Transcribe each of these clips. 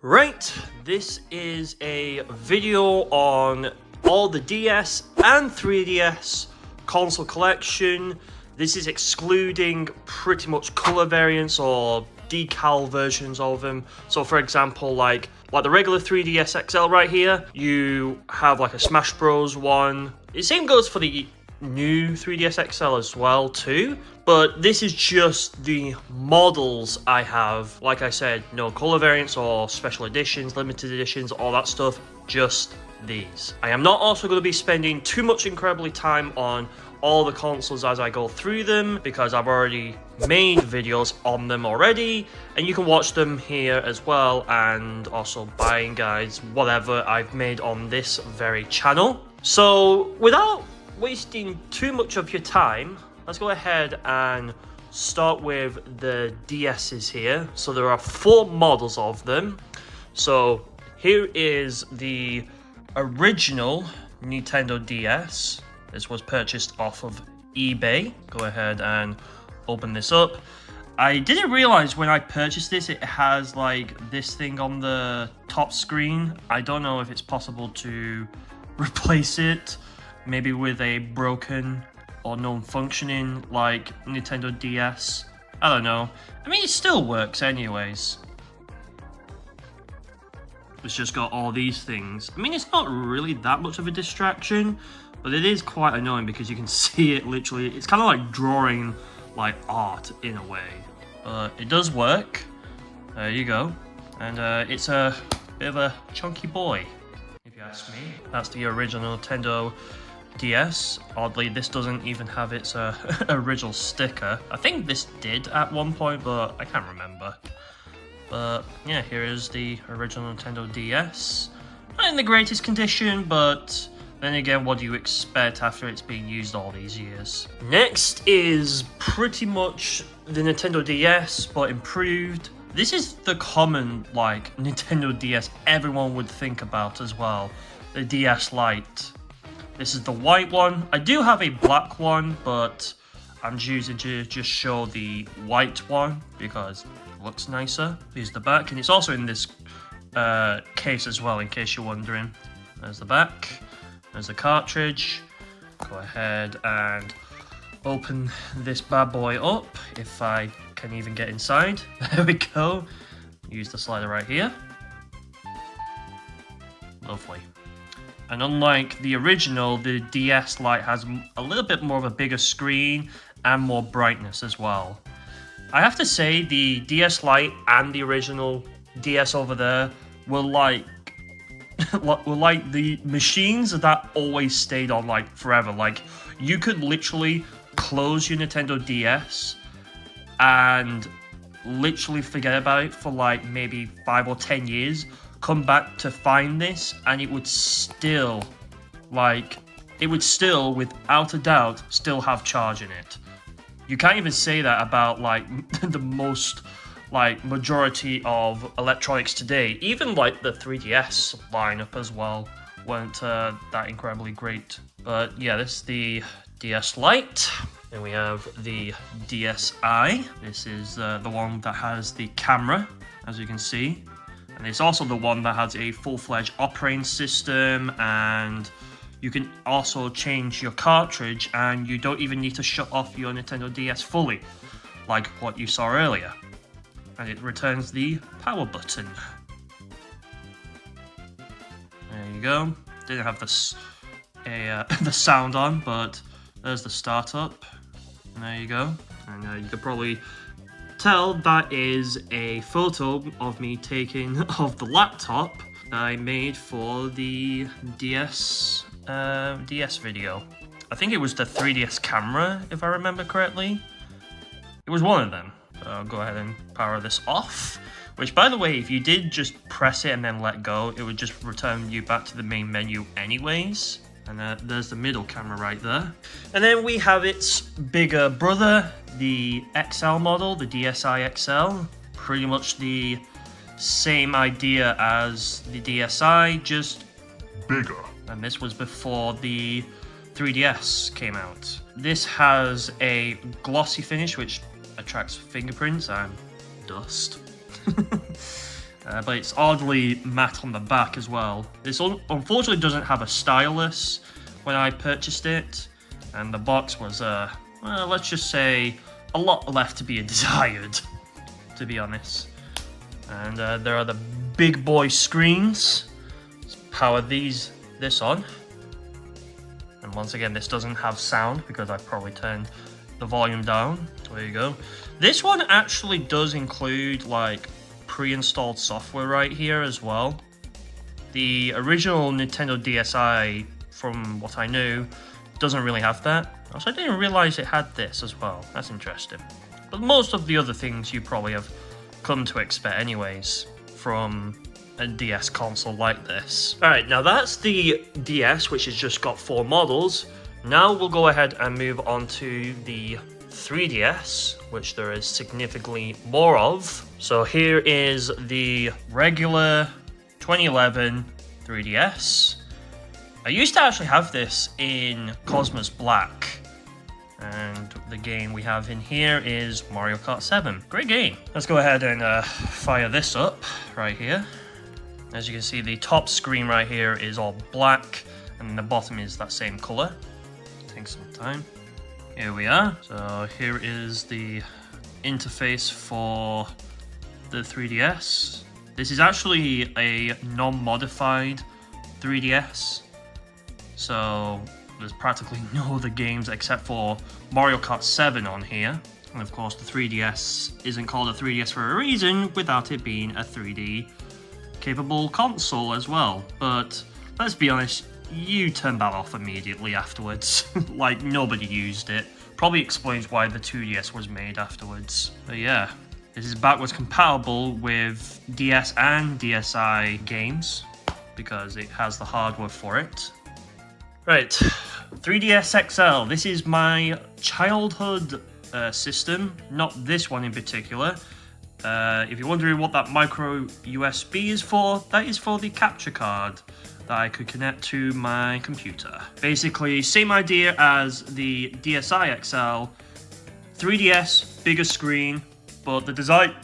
Right, this is a video on all the DS and 3DS console collection. This is excluding pretty much color variants or decal versions of them. So for example, like the regular 3DS XL right here, you have like a Smash Bros one. The same goes for the new 3DS XL as well too, but this is just the models I have. Like I said, no color variants or special editions, limited editions, all that stuff, just these. I am not also going to be spending too much incredibly time on all the consoles as I go through them, because I've already made videos on them already, and you can watch them here as well, and also buying guides, whatever I've made on this very channel. So without wasting too much of your time, let's go ahead and start with the DS's here. So there are 4 models of them. So here is the original Nintendo DS. This was purchased off of eBay. Go ahead and open this up. I didn't realize when I purchased this it has like this thing on the top screen. I don't know if it's possible to replace it, maybe with a broken or non-functioning like Nintendo DS. I don't know. I mean, it still works anyways. It's just got all these things. I mean, it's not really that much of a distraction, but it is quite annoying because you can see it literally. It's kind of like drawing like art in a way. But it does work. There you go. And it's a bit of a chunky boy, if you ask me. That's the original Nintendo DS. Oddly, this doesn't even have its original sticker. I think this did at one point, but I can't remember. But yeah, here is the original Nintendo DS. Not in the greatest condition, but then again, what do you expect after it's been used all these years? Next is pretty much the Nintendo DS, but improved. This is the common, like, Nintendo DS everyone would think about as well. The DS Lite. This is the white one. I do have a black one, but I'm choosing to just show the white one because it looks nicer. Here's the back, and it's also in this case as well, in case you're wondering. There's the back. There's the cartridge. Go ahead and open this bad boy up, if I can even get inside. There we go. Use the slider right here. Lovely. And unlike the original, the DS Lite has a little bit more of a bigger screen and more brightness as well. I have to say, the DS Lite and the original DS over there were like the machines that always stayed on like forever. Like, you could literally close your Nintendo DS and literally forget about it for like maybe 5 or 10 years, come back to find this, and it would still without a doubt still have charge in it. You can't even say that about like the most like majority of electronics today. Even like the 3DS lineup as well weren't that incredibly great. But yeah, this is the DS Lite. Then we have the DSi. This is the one that has the camera, as you can see. And it's also the one that has a full-fledged operating system, and you can also change your cartridge, and you don't even need to shut off your Nintendo DS fully, like what you saw earlier. And it returns the power button. There you go. Didn't have the sound on, but there's the startup. And there you go. And you could probably tell that is a photo of me taking of the laptop that I made for the DS video. I think it was the 3DS camera, if I remember correctly. It was one of them. So I'll go ahead and power this off. Which, by the way, if you did just press it and then let go, it would just return you back to the main menu anyways. And there's the middle camera right there. And then we have its bigger brother, the XL model, the DSi XL. Pretty much the same idea as the DSi, just bigger. And this was before the 3DS came out. This has a glossy finish, which attracts fingerprints and dust. but it's oddly matte on the back as well. This unfortunately doesn't have a stylus when I purchased it, and the box was, well, let's just say, a lot left to be desired, to be honest. And there are the big boy screens. Let's power this on. And once again, this doesn't have sound because I probably turned the volume down. There you go. This one actually does include like pre-installed software right here as well. The original Nintendo DSi, from what I knew, doesn't really have that. Also, I didn't realize it had this as well. That's interesting. But most of the other things you probably have come to expect anyways from a DS console like this. Alright, now that's the DS, which has just got 4 models. Now we'll go ahead and move on to the 3DS, which there is significantly more of. So here is the regular 2011 3DS. I used to actually have this in Cosmos Black, and the game we have in here is Mario Kart 7. Great game. Let's go ahead and fire this up right here. As you can see, the top screen right here is all black, and the bottom is that same color. Take some time. Here we are. So here is the interface for the 3DS. This is actually a non-modified 3DS. So there's practically no other games except for Mario Kart 7 on here. And of course the 3DS isn't called a 3DS for a reason without it being a 3D capable console as well. But let's be honest, you turned that off immediately afterwards. Like nobody used it. Probably explains why the 2DS was made afterwards. But yeah, this is backwards compatible with DS and DSi games because it has the hardware for it. Right, 3DS XL. This is my childhood system, not this one in particular. If you're wondering what that micro USB is for, that is for the capture card that I could connect to my computer. Basically, same idea as the DSi XL, 3DS, bigger screen, but the design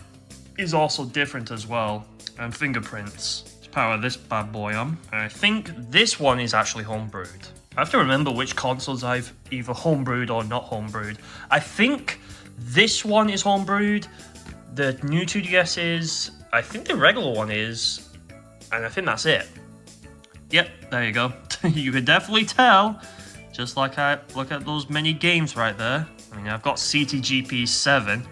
is also different as well, and fingerprints. Let's power this bad boy on. I think this one is actually homebrewed. I have to remember which consoles I've either homebrewed or not homebrewed. I think this one is homebrewed, the new 2DS is, I think the regular one is, and I think that's it. Yep, there you go. You can definitely tell, just like I look at those many games right there. I mean, I've got CTGP 7,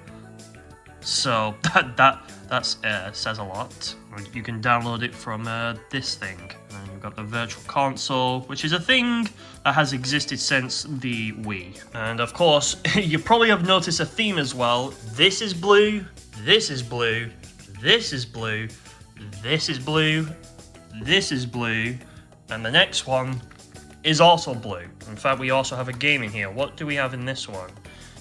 so that says a lot. You can download it from this thing. And you've got the Virtual Console, which is a thing that has existed since the Wii. And of course, you probably have noticed a theme as well. This is blue, this is blue, this is blue, this is blue, this is blue, and the next one is also blue. In fact, we also have a game in here. What do we have in this one?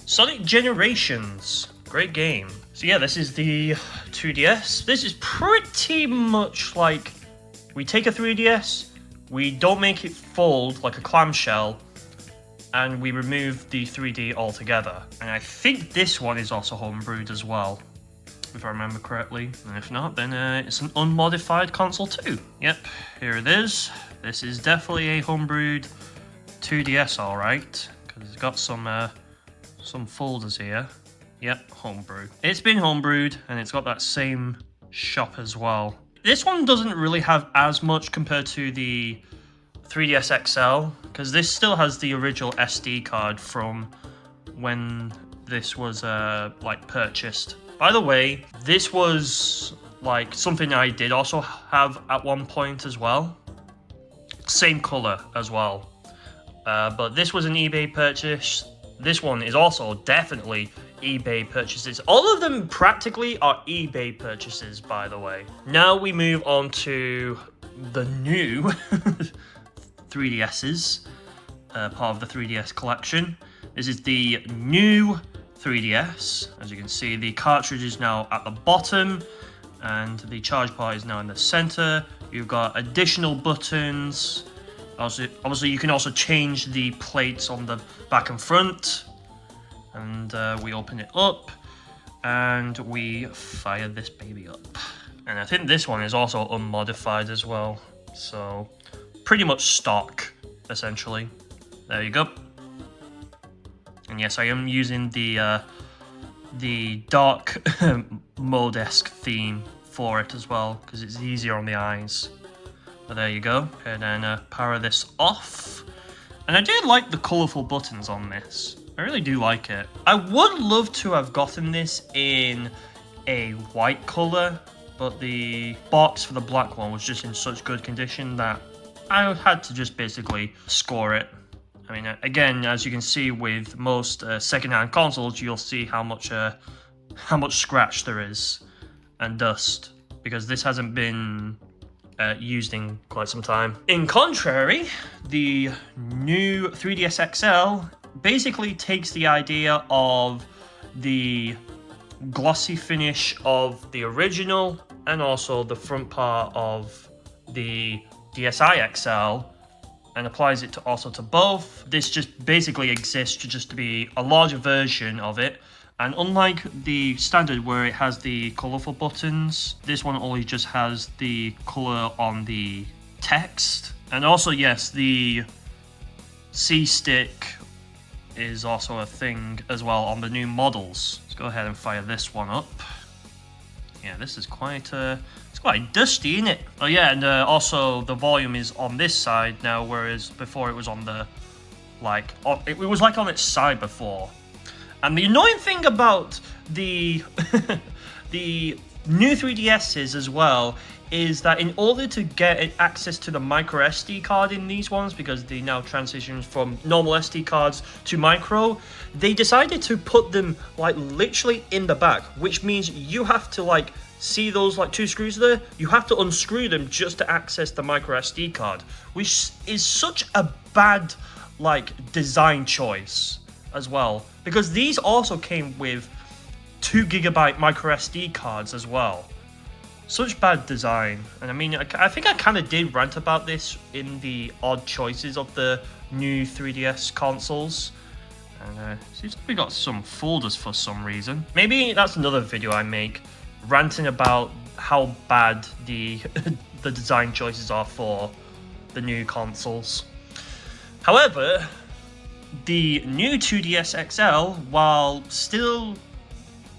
Sonic Generations. Great game. So yeah, this is the 2DS. This is pretty much like, we take a 3DS, we don't make it fold like a clamshell, and we remove the 3D altogether. And I think this one is also homebrewed as well, if I remember correctly. And if not, then it's an unmodified console too. Yep, here it is. This is definitely a homebrewed 2DS, alright, because it's got some folders here. Yep, homebrew. It's been homebrewed, and it's got that same shop as well. This one doesn't really have as much compared to the 3DS XL, because this still has the original SD card from when this was like purchased. By the way, this was like something I did also have at one point as well. Same color as well. But this was an eBay purchase. This one is also definitely eBay purchases. All of them practically are eBay purchases, by the way. Now we move on to the new 3DSs, part of the 3DS collection. This is the new 3DS. As you can see, the cartridge is now at the bottom, and the charge port is now in the center. You've got additional buttons. Obviously, you can also change the plates on the back and front. And we open it up, and we fire this baby up. And I think this one is also unmodified as well. So pretty much stock, essentially. There you go. And yes, I am using the dark mode-esque theme for it as well, because it's easier on the eyes. But there you go. And then power this off. And I do like the colourful buttons on this. I really do like it. I would love to have gotten this in a white colour, but the box for the black one was just in such good condition that I had to just basically score it. I mean, again, as you can see with most second-hand consoles, you'll see how much scratch there is and dust, because this hasn't been used in quite some time. In contrary, the new 3DS XL basically takes the idea of the glossy finish of the original and also the front part of the DSi XL and applies it also to both. This just basically exists to be a larger version of it. And unlike the standard where it has the colourful buttons, this one only just has the colour on the text. And also, yes, the C-stick is also a thing as well on the new models. Let's go ahead and fire this one up. Yeah, this is quite it's quite dusty, isn't it? Oh yeah, and also the volume is on this side now, whereas before it was on the it was like on its side before. And the annoying thing about the the new 3DSs as well is that in order to get access to the micro SD card in these ones, because they now transition from normal SD cards to micro, they decided to put them like literally in the back, which means you have to like see those like two screws there, you have to unscrew them just to access the micro SD card, which is such a bad like design choice as well, because these also came with 2 GB micro SD cards as well. Such bad design. And I mean, I think I kind of did rant about this in the odd choices of the new 3DS consoles. And seems like we got some folders for some reason. Maybe that's another video I make, ranting about how bad the the design choices are for the new consoles. However, the new 2DS XL, while still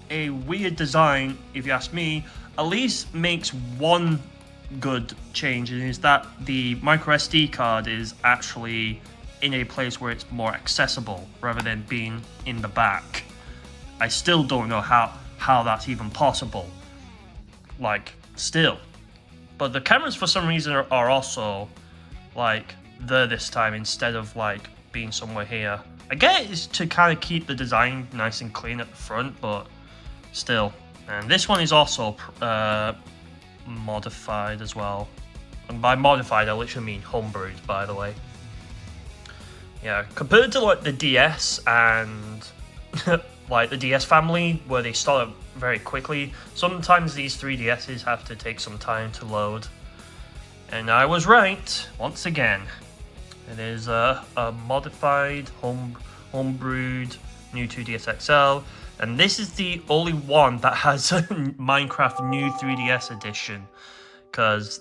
a weird design, if you ask me, at least makes one good change, and is that the micro SD card is actually in a place where it's more accessible rather than being in the back. I still don't know how that's even possible, like, still. But the cameras for some reason are also like there this time instead of like being somewhere here. I get it's to kind of keep the design nice and clean at the front, but still. And this one is also modified as well. And by modified, I literally mean homebrewed, by the way. Yeah, compared to like the DS and like the DS family, where they start up very quickly, sometimes these 3DSs have to take some time to load. And I was right, once again. It is a modified, homebrewed new 2DS XL. And this is the only one that has a Minecraft new 3DS edition, because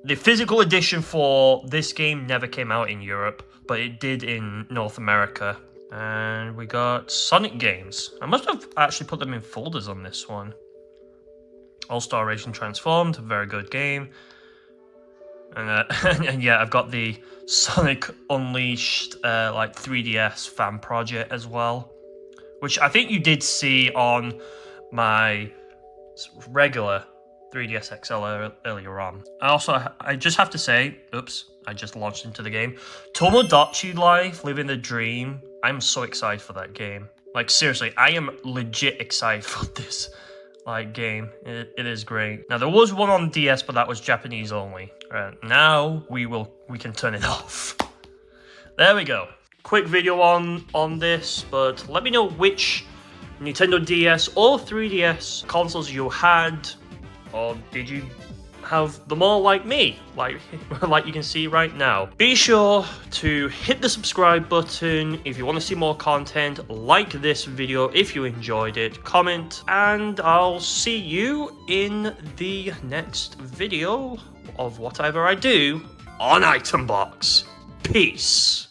the physical edition for this game never came out in Europe, but it did in North America. And we got Sonic games. I must have actually put them in folders on this one. All-Star Racing Transformed, very good game. And, and yeah, I've got the Sonic Unleashed like 3DS fan project as well, which I think you did see on my regular 3DS XL earlier on. I just have to say, oops, I just launched into the game. Tomodachi Life, Living the Dream. I'm so excited for that game. Like, seriously, I am legit excited for this like game. It is great. Now, there was one on DS, but that was Japanese only. Now we can turn it off. There we go. Quick video on this, but let me know which Nintendo DS or 3DS consoles you had, or did you have them all like me, like you can see right now. Be sure to hit the subscribe button if you want to see more content, like this video if you enjoyed it, comment, and I'll see you in the next video of whatever I do on Itembox. Peace.